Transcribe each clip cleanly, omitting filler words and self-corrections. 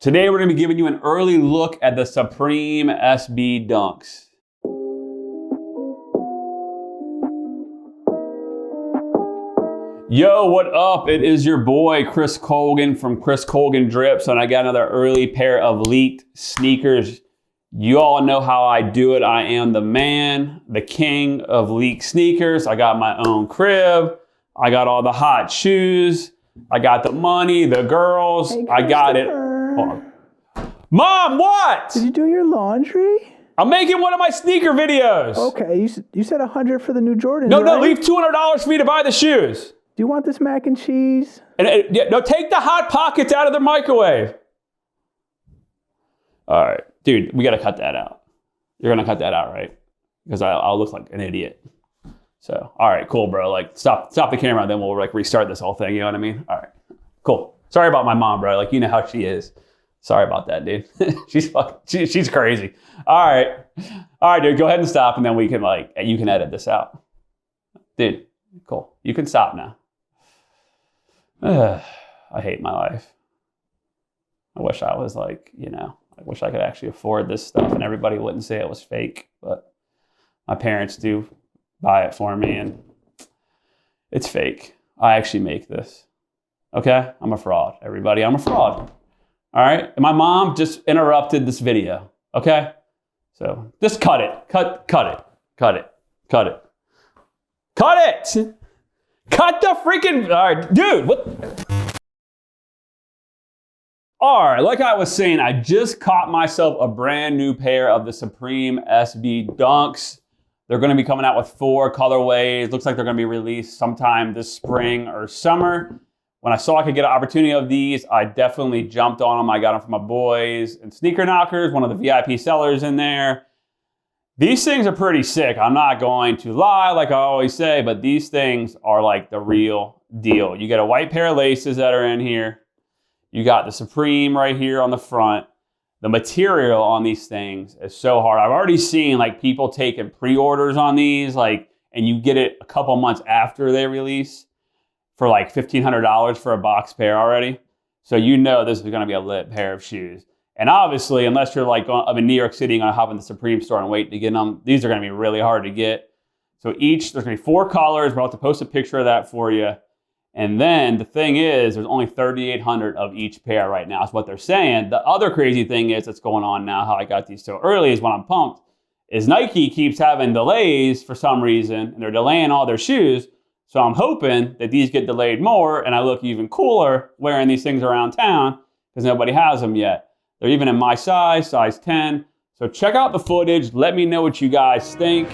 Today we're going to be giving you an early look at the Supreme SB Dunks. Yo, what up? It is your boy Chris Colgan from Chris Colgan Drips, and I got another early pair of leaked sneakers. You all know how I do it. I am the man, the king of leaked sneakers. I got my own crib. I got all the hot shoes. I got the money, the girls. Hey, I got it. Mom, what? Did you do your laundry? I'm making one of my sneaker videos. Okay, you said 100 for the new Jordan. No, right? leave $200 for me to buy the shoes. Do you want this mac and cheese? No, take the Hot Pockets out of the microwave. All right, dude, we got to cut that out. You're going to cut that out, right? Because I'll look like an idiot. So, all right, cool, bro. Like, stop the camera, then we'll like restart this whole thing. You know what I mean? All right, cool. Sorry about my mom, bro. Like, you know how she is. Sorry about that, dude. she's crazy. All right, dude. Go ahead and stop, and then we can you can edit this out, dude. Cool. You can stop now. I hate my life. I wish I was I wish I could actually afford this stuff, and everybody wouldn't say it was fake. But my parents do buy it for me, and it's fake. I actually make this. Okay, I'm a fraud. Everybody, I'm a fraud. All right, and my mom just interrupted this video, okay? So just cut it, cut it. Cut the freaking, all right, dude, what? All right, like I was saying, I just caught myself a brand new pair of the Supreme SB Dunks. They're gonna be coming out with 4 colorways. Looks like they're gonna be released sometime this spring or summer. When I saw I could get an opportunity of these, I definitely jumped on them. I got them from my boys and Sneaker Knockers, one of the VIP sellers in there. These things are pretty sick. I'm not going to lie, like I always say, but these things are like the real deal. You get a white pair of laces that are in here. You got the Supreme right here on the front. The material on these things is so hard. I've already seen people taking pre-orders on these, and you get it a couple months after they release for $1,500 for a box pair already. So you know this is gonna be a lit pair of shoes. And obviously, unless you're I'm in New York City, you're gonna hop in the Supreme store and wait to get them. These are gonna be really hard to get. So there's gonna be 4 colors. We're about to post a picture of that for you. And then the thing is, there's only 3,800 of each pair right now, is what they're saying. The other crazy thing is that's going on now, how I got these so early is when I'm pumped, is Nike keeps having delays for some reason, and they're delaying all their shoes. So I'm hoping that these get delayed more and I look even cooler wearing these things around town because nobody has them yet. They're even in my size 10. So check out the footage. Let me know what you guys think.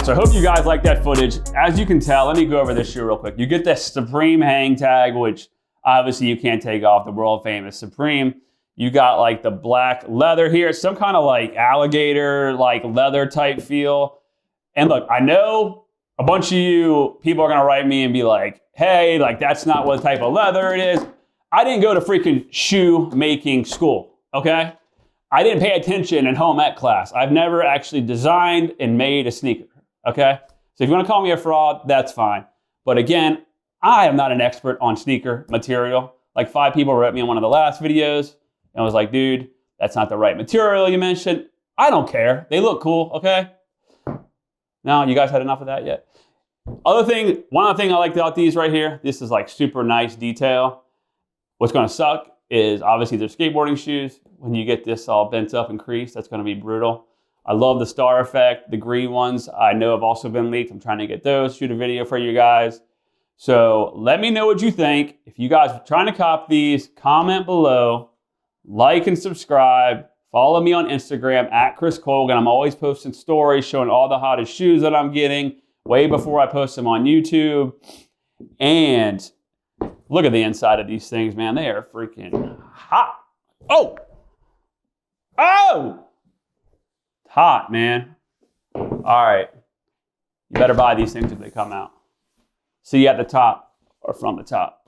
So I hope you guys like that footage. As you can tell, let me go over this shoe real quick. You get this Supreme hang tag, which obviously you can't take off, the world famous Supreme. You got the black leather here. It's some kind of alligator, leather type feel. And look, I know a bunch of you people are gonna write me and be like, hey, that's not what type of leather it is. I didn't go to freaking shoe making school, okay? I didn't pay attention in home ec class. I've never actually designed and made a sneaker. Okay, so if you want to call me a fraud, that's fine. But again, I am not an expert on sneaker material. 5 people wrote me in one of the last videos and was like, dude, that's not the right material you mentioned. I don't care. They look cool, okay? Now, you guys had enough of that yet? One other thing I like about these right here, this is super nice detail. What's gonna suck is obviously they're skateboarding shoes. When you get this all bent up and creased, that's gonna be brutal. I love the star effect. The green ones I know have also been leaked. I'm trying to get those, shoot a video for you guys. So let me know what you think. If you guys are trying to cop these, comment below, like and subscribe. Follow me on Instagram at Chris Colgan. I'm always posting stories showing all the hottest shoes that I'm getting way before I post them on YouTube. And Look at the inside of these things, man. They are freaking hot. Oh! Oh! It's hot, man. All right. You better buy these things if they come out. See you at the top or from the top.